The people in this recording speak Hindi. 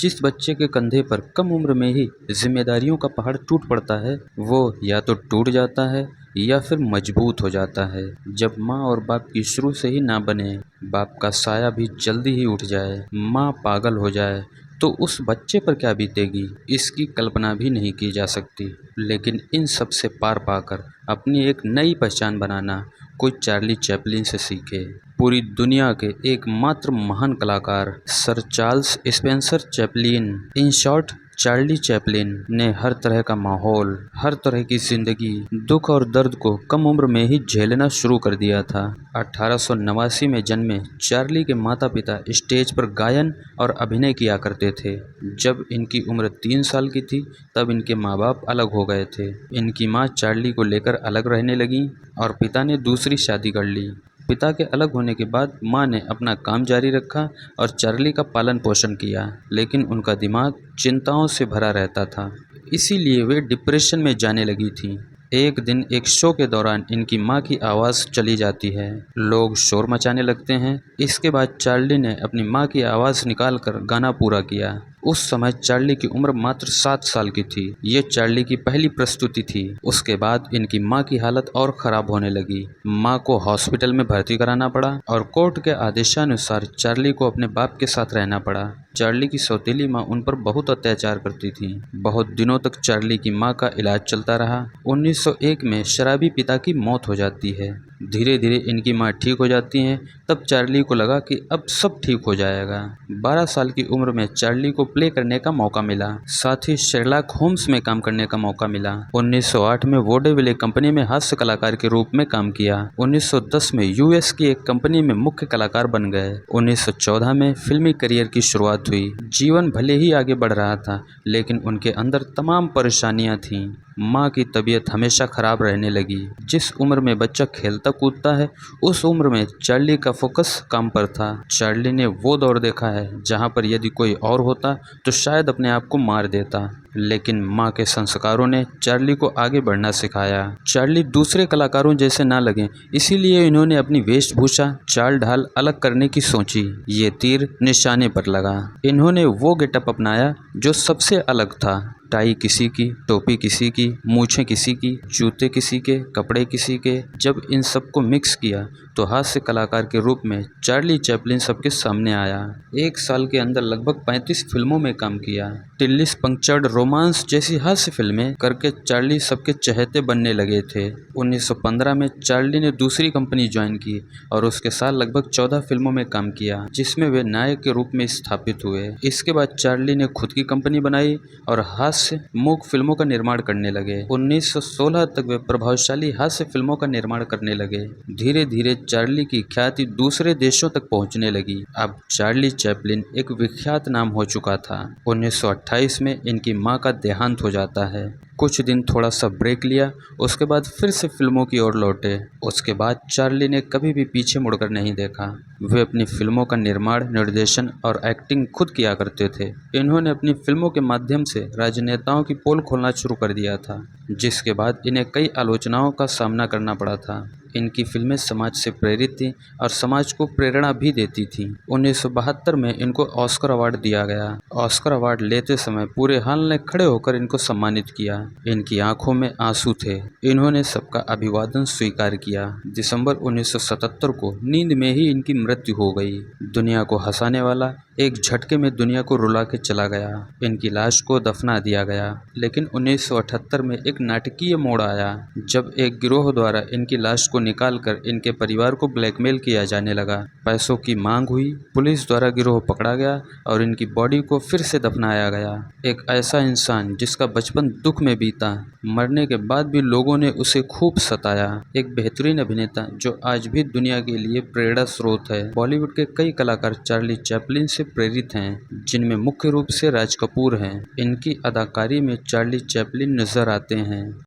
जिस बच्चे के कंधे पर कम उम्र में ही जिम्मेदारियों का पहाड़ टूट पड़ता है वो या तो टूट जाता है या फिर मजबूत हो जाता है। जब माँ और बाप की शुरू से ही ना बने, बाप का साया भी जल्दी ही उठ जाए, माँ पागल हो जाए तो उस बच्चे पर क्या बीतेगी इसकी कल्पना भी नहीं की जा सकती। लेकिन इन सब से पार पाकर अपनी एक नई पहचान बनाना कोई चार्ली चैपलिन से सीखे। पूरी दुनिया के एकमात्र महान कलाकार sir Charles Spencer Chaplin, in short Charlie Chaplin ने हर तरह का माहौल, हर तरह की जिंदगी, दुख और दर्द को कम उम्र में ही झेलना शुरू कर दिया था। 1889 में जन्मे चार्ली के माता पिता स्टेज पर गायन और अभिनय किया करते थे। जब इनकी उम्र 3 साल की थी तब इनके माँ बाप अलग हो गए थे। इनकी माँ चार्ली को लेकर अलग रहने लगी और पिता ने दूसरी शादी कर ली। पिता के अलग होने के बाद माँ ने अपना काम जारी रखा और चार्ली का पालन पोषण किया, लेकिन उनका दिमाग चिंताओं से भरा रहता था, इसीलिए वे डिप्रेशन में जाने लगी थीं। एक दिन एक शो के दौरान इनकी माँ की आवाज़ चली जाती है। लोग शोर मचाने लगते हैं। इसके बाद चार्ली ने अपनी माँ की आवाज़ निकालकर गाना पूरा किया। उस समय चार्ली की उम्र मात्र 7 साल की थी। ये चार्ली की पहली प्रस्तुति थी। उसके बाद इनकी माँ की हालत और ख़राब होने लगी। माँ को हॉस्पिटल में भर्ती कराना पड़ा और कोर्ट के आदेशानुसार चार्ली को अपने बाप के साथ रहना पड़ा। चार्ली की सौतेली माँ उन पर बहुत अत्याचार करती थी। बहुत दिनों तक चार्ली की माँ का इलाज चलता रहा। 1901 में शराबी पिता की मौत हो जाती है। धीरे धीरे इनकी माँ ठीक हो जाती हैं। तब चार्ली को लगा कि अब सब ठीक हो जाएगा। 12 साल की उम्र में चार्ली को प्ले करने का मौका मिला, साथ ही शेरलॉक होम्स में काम करने का मौका मिला। 1908 में वोडेविले कंपनी में हास्य कलाकार के रूप में काम किया। 1910 में यूएस की एक कंपनी में मुख्य कलाकार बन गए। 1914 में फिल्मी करियर की शुरुआत हुई। जीवन भले ही आगे बढ़ रहा था, लेकिन उनके अंदर तमाम परेशानियां थीं। माँ की तबीयत हमेशा खराब रहने लगी। जिस उम्र में बच्चा खेलता कूदता है, उस उम्र में चार्ली का फोकस काम पर था। चार्ली ने वो दौर देखा है जहाँ पर यदि कोई और होता तो शायद अपने आप को मार देता, लेकिन माँ के संस्कारों ने चार्ली को आगे बढ़ना सिखाया। चार्ली दूसरे कलाकारों जैसे ना लगे, इसीलिए इन्होंने अपनी वेशभूषा, चाल ढाल अलग करने की सोची। ये तीर निशाने पर लगा। इन्होंने वो गेटअप अपनाया जो सबसे अलग था। टाई किसी की, टोपी किसी की, मूछें किसी की, जूते किसी के, कपड़े किसी के। जब इन सबको मिक्स किया तो हास्य कलाकार के रूप में चार्ली चैपलिन सबके सामने आया। 1 साल के अंदर लगभग 35 फिल्मों में काम किया। टिल्लिस पंक्चर्ड रोमांस जैसी हास्य फिल्में करके चार्ली सबके चहेते बनने लगे थे। 1915 में चार्ली ने दूसरी कंपनी ज्वाइन की और उसके साथ लगभग 14 फिल्मों में काम किया, जिसमें वे नायक के रूप में स्थापित हुए। इसके बाद चार्ली ने खुद की कंपनी बनाई और हास्य मूक फिल्मों का निर्माण करने लगे। 1916 तक वे प्रभावशाली हास्य फिल्मों का निर्माण करने लगे। धीरे धीरे चार्ली की ख्याति दूसरे देशों तक पहुंचने लगी। अब चार्ली चैपलिन एक विख्यात नाम हो चुका था। 1928 में इनकी मां का देहांत हो जाता है। कुछ दिन थोड़ा सा ब्रेक लिया, उसके बाद फिर से फिल्मों की ओर लौटे। उसके बाद चार्ली ने कभी भी पीछे मुड़कर नहीं देखा। वे अपनी फिल्मों का निर्माण, निर्देशन और एक्टिंग खुद किया करते थे। इन्होंने अपनी फिल्मों के माध्यम से राजनेताओं की पोल खोलना शुरू कर दिया था, जिसके बाद इन्हें कई आलोचनाओं का सामना करना पड़ा था। इनकी फिल्में समाज से प्रेरित थीं और समाज को प्रेरणा भी देती थीं। 1972 में इनको ऑस्कर अवार्ड दिया गया। ऑस्कर अवार्ड लेते समय पूरे हॉल ने खड़े होकर इनको सम्मानित किया। इनकी आंखों में आंसू थे। इन्होंने सबका अभिवादन स्वीकार किया। दिसंबर 1977 को नींद में ही इनकी मृत्यु हो गई। दुनिया को हंसाने वाला एक झटके में दुनिया को रुला के चला गया। इनकी लाश को दफना दिया गया। लेकिन 1978 में एक नाटकीय मोड़ आया, जब एक गिरोह द्वारा इनकी लाश को निकालकर इनके परिवार को ब्लैकमेल किया जाने लगा। पैसों की मांग हुई, पुलिस द्वारा गिरोह पकड़ा गया और इनकी बॉडी को फिर से दफनाया गया। एक ऐसा इंसान जिसका बचपन दुख में बीता, मरने के बाद भी लोगों ने उसे खूब सताया। एक बेहतरीन अभिनेता जो आज भी दुनिया के लिए प्रेरणा स्रोत है। बॉलीवुड के कई कलाकार चार्ली चैपलिन से प्रेरित हैं, जिनमें मुख्य रूप से राज कपूर हैं। इनकी अदाकारी में चार्ली चैपलिन नजर आते हैं।